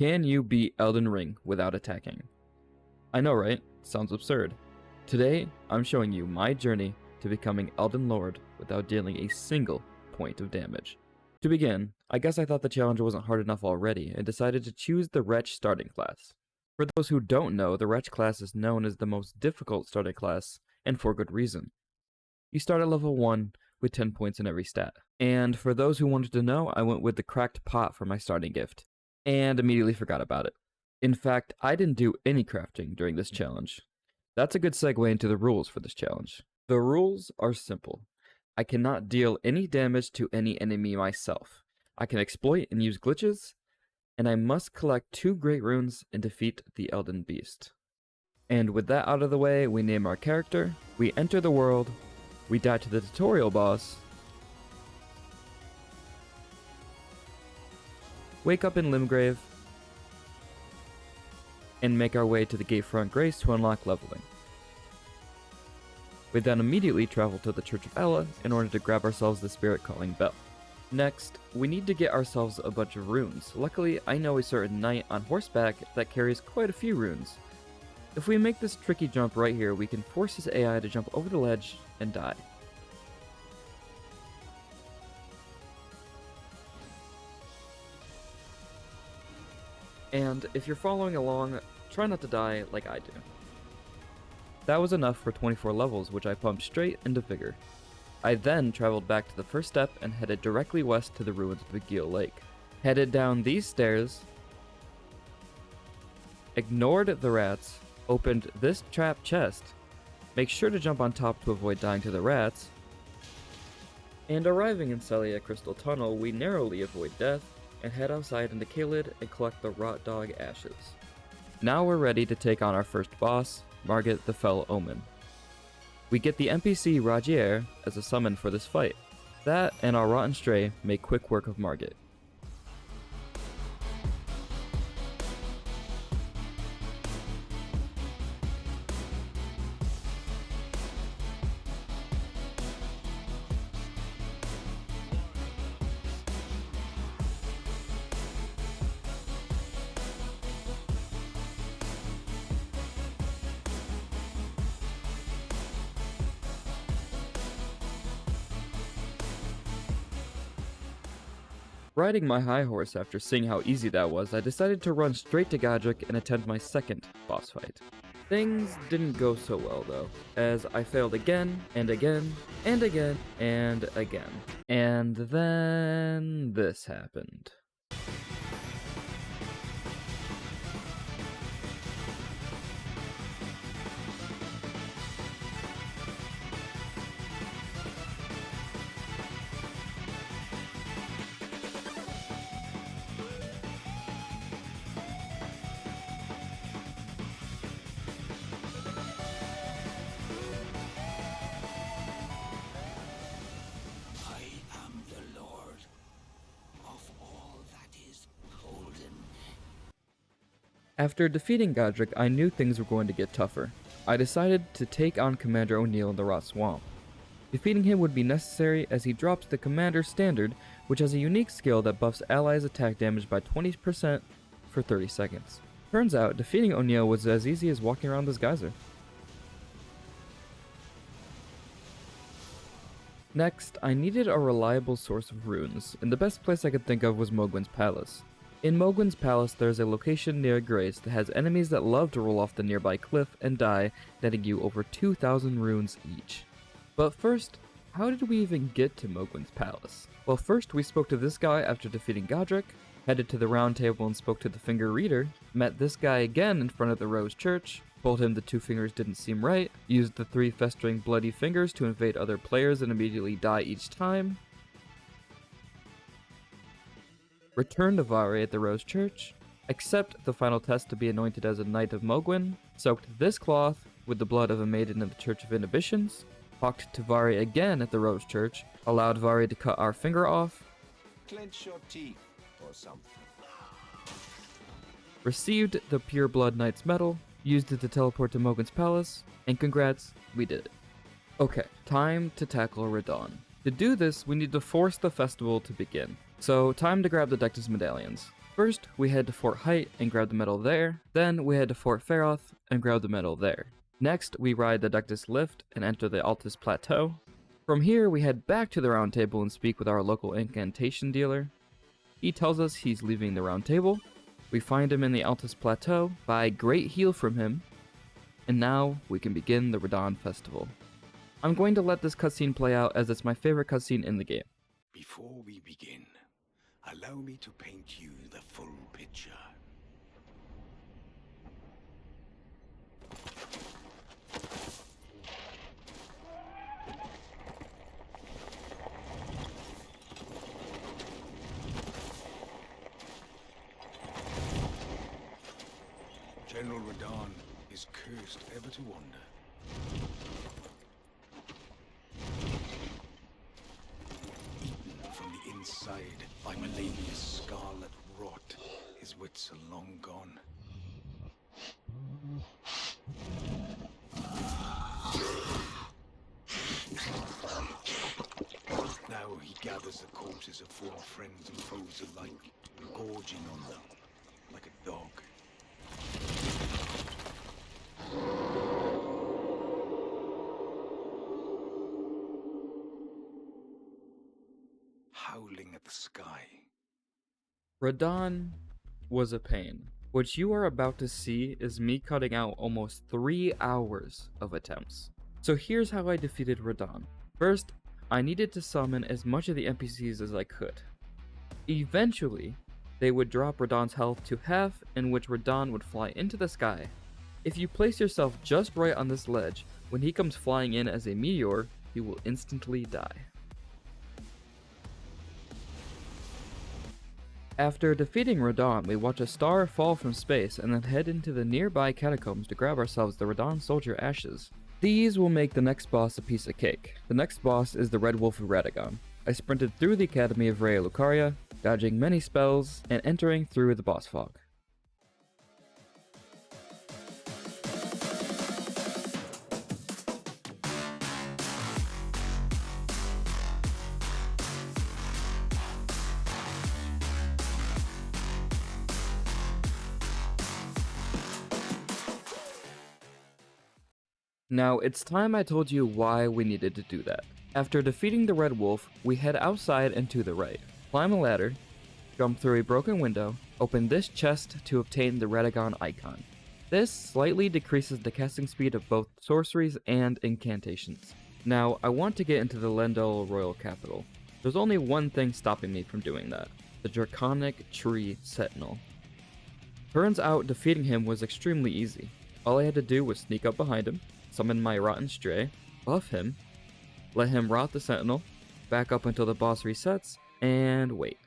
Can you beat Elden Ring without attacking? I know, right? Sounds absurd. Today, I'm showing you my journey to becoming Elden Lord without dealing a single point of damage. To begin, I guess I thought the challenge wasn't hard enough already and decided to choose the Wretch starting class. For those who don't know, the Wretch class is known as the most difficult starting class, and for good reason. You start at level 1 with 10 points in every stat. And for those who wanted to know, I went with the cracked pot for my starting gift, and immediately forgot about it. In fact, I didn't do any crafting during this challenge. That's a good segue into the rules for this challenge. The rules are simple. I cannot deal any damage to any enemy myself. I can exploit and use glitches, and I must collect 2 great runes and defeat the Elden Beast. And with that out of the way, we name our character, we enter the world, we die to the tutorial boss, wake up in Limgrave, and make our way to the Gatefront Grace to unlock leveling. We then immediately travel to the Church of Ela in order to grab ourselves the Spirit Calling Bell. Next, we need to get ourselves a bunch of runes. Luckily, I know a certain knight on horseback that carries quite a few runes. If we make this tricky jump right here, we can force his AI to jump over the ledge and die. And if you're following along, try not to die like I do. That was enough for 24 levels, which I pumped straight into Vigor. I then traveled back to the first step and headed directly west to the ruins of the Geel Lake. Headed down these stairs, ignored the rats, opened this trap chest, make sure to jump on top to avoid dying to the rats, and arriving in Celia Crystal Tunnel, we narrowly avoid death and head outside into Caelid and collect the Rot Dog ashes. Now we're ready to take on our first boss, Margit the Fell Omen. We get the NPC Rajier as a summon for this fight. That and our Rotten Stray make quick work of Margit. Riding my high horse after seeing how easy that was, I decided to run straight to Godrick and attempt my second boss fight. Things didn't go so well though, as I failed again, and again, and again, and again. And then this happened. After defeating Godrick, I knew things were going to get tougher. I decided to take on Commander O'Neill in the Rot Swamp. Defeating him would be necessary as he drops the Commander Standard, which has a unique skill that buffs allies' attack damage by 20% for 30 seconds. Turns out, defeating O'Neill was as easy as walking around this geyser. Next, I needed a reliable source of runes, and the best place I could think of was Mohgwyn's Palace. In Mohgwyn's Palace, there is a location near Grace that has enemies that love to roll off the nearby cliff and die, netting you over 2,000 runes each. But first, how did we even get to Mohgwyn's Palace? Well, first we spoke to this guy after defeating Godrick, headed to the round table and spoke to the Finger Reader, met this guy again in front of the Rose Church, told him the 2 fingers didn't seem right, used the 3 festering bloody fingers to invade other players and immediately die each time, returned to Vari at the Rose Church, accept the final test to be anointed as a Knight of Mohgwyn, soaked this cloth with the blood of a maiden in the Church of Inhibitions, talked to Vari again at the Rose Church, allowed Vari to cut our finger off, clench your teeth or something, received the Pure Blood Knight's medal, used it to teleport to Mohgwyn's Palace, and congrats, we did it. Okay, time to tackle Radahn. To do this, we need to force the festival to begin. So, time to grab the Dectus medallions. First, we head to Fort Height and grab the medal there, then we head to Fort Feroth and grab the medal there. Next, we ride the Dectus Lift and enter the Altus Plateau. From here, we head back to the Round Table and speak with our local incantation dealer. He tells us he's leaving the Round Table. We find him in the Altus Plateau, buy a great heal from him, and now we can begin the Radahn Festival. I'm going to let this cutscene play out as it's my favorite cutscene in the game. Before we begin, allow me to paint you the full picture. General Radahn is cursed ever to wander. Eaten from the inside by Malenia's scarlet rot, his wits are long gone. Now he gathers the corpses of former friends and foes alike, gorging on them like a dog. Howling at the sky. Radahn was a pain. What you are about to see is me cutting out almost 3 hours of attempts. So here's how I defeated Radahn. First, I needed to summon as much of the NPCs as I could. Eventually, they would drop Radahn's health to half, in which Radahn would fly into the sky. If you place yourself just right on this ledge, when he comes flying in as a meteor, you will instantly die. After defeating Radahn, we watch a star fall from space and then head into the nearby catacombs to grab ourselves the Radahn soldier ashes. These will make the next boss a piece of cake. The next boss is the Red Wolf of Radagon. I sprinted through the Academy of Rhea Lucaria, dodging many spells and entering through the boss fog. Now, it's time I told you why we needed to do that. After defeating the Red Wolf, we head outside and to the right, climb a ladder, jump through a broken window, open this chest to obtain the Radagon icon. This slightly decreases the casting speed of both sorceries and incantations. Now, I want to get into the Lendl Royal Capital. There's only one thing stopping me from doing that, the Draconic Tree Sentinel. Turns out defeating him was extremely easy. All I had to do was sneak up behind him, summon my Rotten Stray, buff him, let him rot the Sentinel, back up until the boss resets, and wait.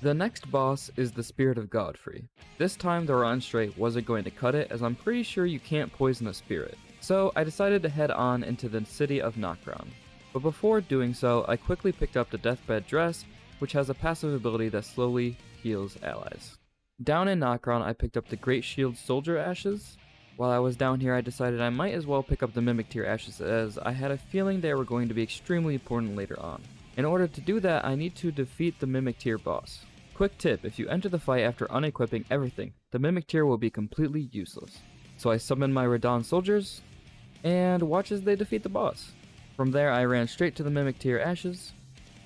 The next boss is the Spirit of Godfrey. This time the Rotten Stray wasn't going to cut it, as I'm pretty sure you can't poison a spirit. So I decided to head on into the city of Nokron. But before doing so, I quickly picked up the Deathbed Dress, which has a passive ability that slowly heals allies. Down in Nokron, I picked up the Great Shield Soldier Ashes. While I was down here, I decided I might as well pick up the Mimic Tier Ashes, as I had a feeling they were going to be extremely important later on. In order to do that, I need to defeat the Mimic Tier boss. Quick tip, if you enter the fight after unequipping everything, the Mimic Tier will be completely useless. So I summoned my Radahn soldiers, and watch as they defeat the boss. From there, I ran straight to the Mimic Tier Ashes.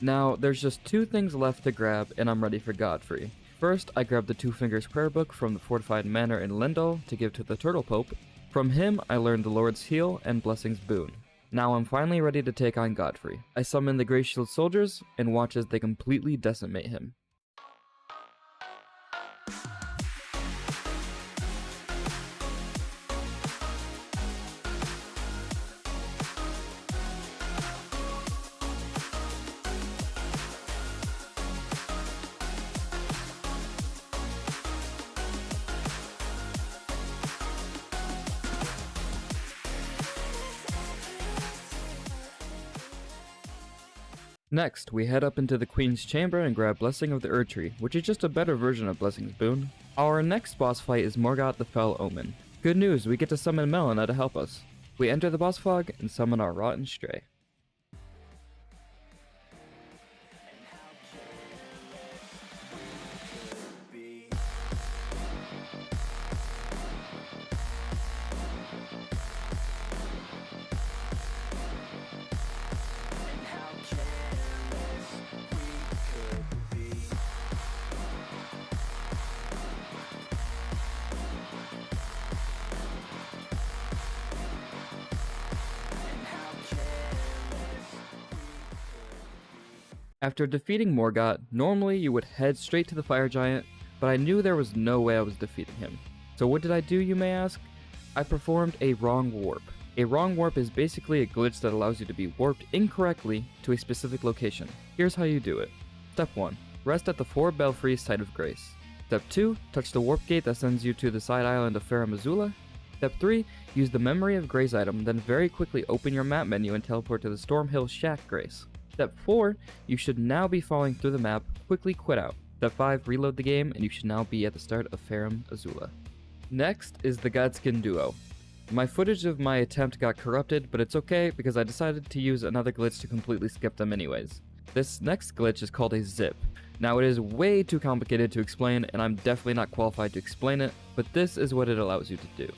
Now, there's just 2 things left to grab, and I'm ready for Godfrey. First, I grabbed the Two Fingers Prayer Book from the Fortified Manor in Lendl to give to the Turtle Pope. From him, I learned the Lord's Heal and Blessing's Boon. Now I'm finally ready to take on Godfrey. I summon the Grey Shield soldiers and watch as they completely decimate him. Next, we head up into the Queen's Chamber and grab Blessing of the Erdtree, which is just a better version of Blessing's Boon. Our next boss fight is Morgott the Fell Omen. Good news, we get to summon Melina to help us. We enter the boss fog and summon our Rotten Stray. After defeating Morgott, normally you would head straight to the fire giant, but I knew there was no way I was defeating him. So what did I do, you may ask? I performed a wrong warp. A wrong warp is basically a glitch that allows you to be warped incorrectly to a specific location. Here's how you do it. Step 1. Rest at the 4 belfries site of grace. Step 2. Touch the warp gate that sends you to the side island of Farum Azula. Step 3. Use the Memory of Grace item, then very quickly open your map menu and teleport to the Stormhill Shack Grace. Step 4. You should now be falling through the map, quickly quit out. Step 5. Reload the game, and you should now be at the start of Farum Azula. Next is the Godskin Duo. My footage of my attempt got corrupted, but it's okay because I decided to use another glitch to completely skip them anyways. This next glitch is called a zip. Now it is way too complicated to explain, and I'm definitely not qualified to explain it, but this is what it allows you to do.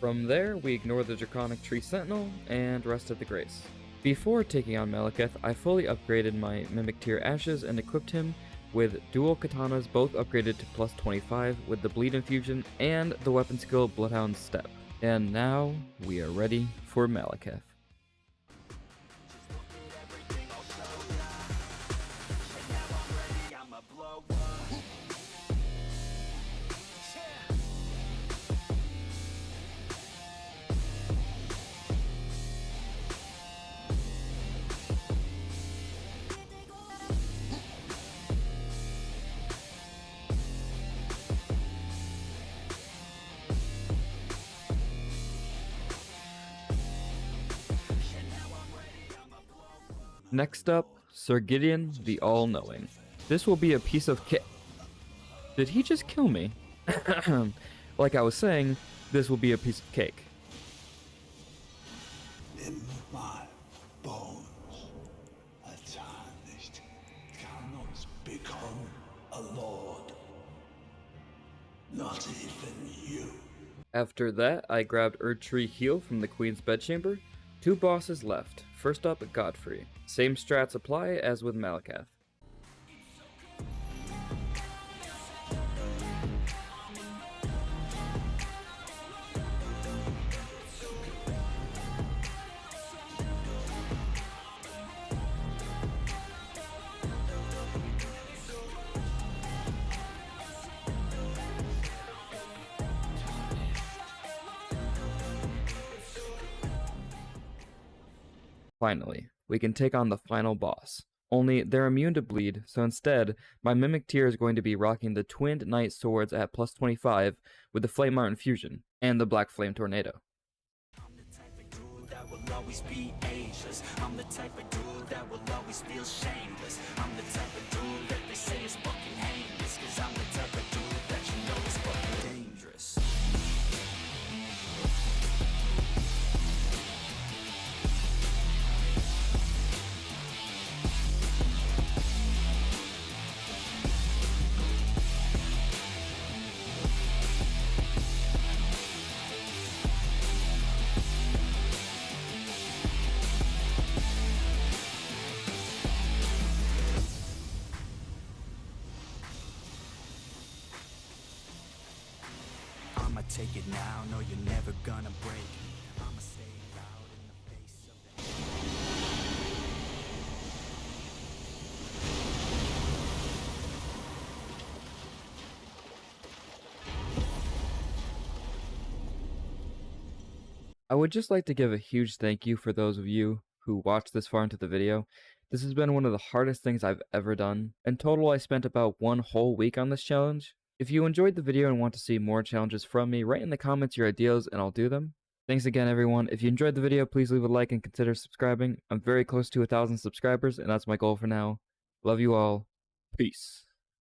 From there, we ignore the Draconic Tree Sentinel and rest at the Grace. Before taking on Maliketh, I fully upgraded my Mimic Tier Ashes and equipped him with dual katanas, both upgraded to plus 25 with the Bleed Infusion and the weapon skill Bloodhound Step. And now, we are ready for Maliketh. Next up, Sir Gideon the All-Knowing. This will be a piece of cake. Did he just kill me? Like I was saying, this will be a piece of cake. In my bones, a tarnished cannot become a lord. Not even you. After that, I grabbed Erdtree Heal from the Queen's Bedchamber. 2 bosses left. First up, Godfrey. Same strats apply as with Maliketh. Finally, we can take on the final boss. Only they're immune to bleed, so instead, my Mimic Tier is going to be rocking the Twinned Knight Swords at plus 25 with the Flame Art Infusion and the Black Flame Tornado. I'm the type of dude that will always be ageless. I'm the type of dude that will always feel shameless. I'm the type of dude that they say is fucking heinous, 'cause I'm the type of dude that you know is fucking dangerous. I'ma take it now, no you're never gonna break. I'ma stay loud in the face of the I would just like to give a huge thank you for those of you who watched this far into the video. This has been one of the hardest things I've ever done. In total, I spent about 1 whole week on this challenge. If you enjoyed the video and want to see more challenges from me, write in the comments your ideas and I'll do them. Thanks again, everyone. If you enjoyed the video, please leave a like and consider subscribing. I'm very close to 1,000 subscribers, and that's my goal for now. Love you all. Peace.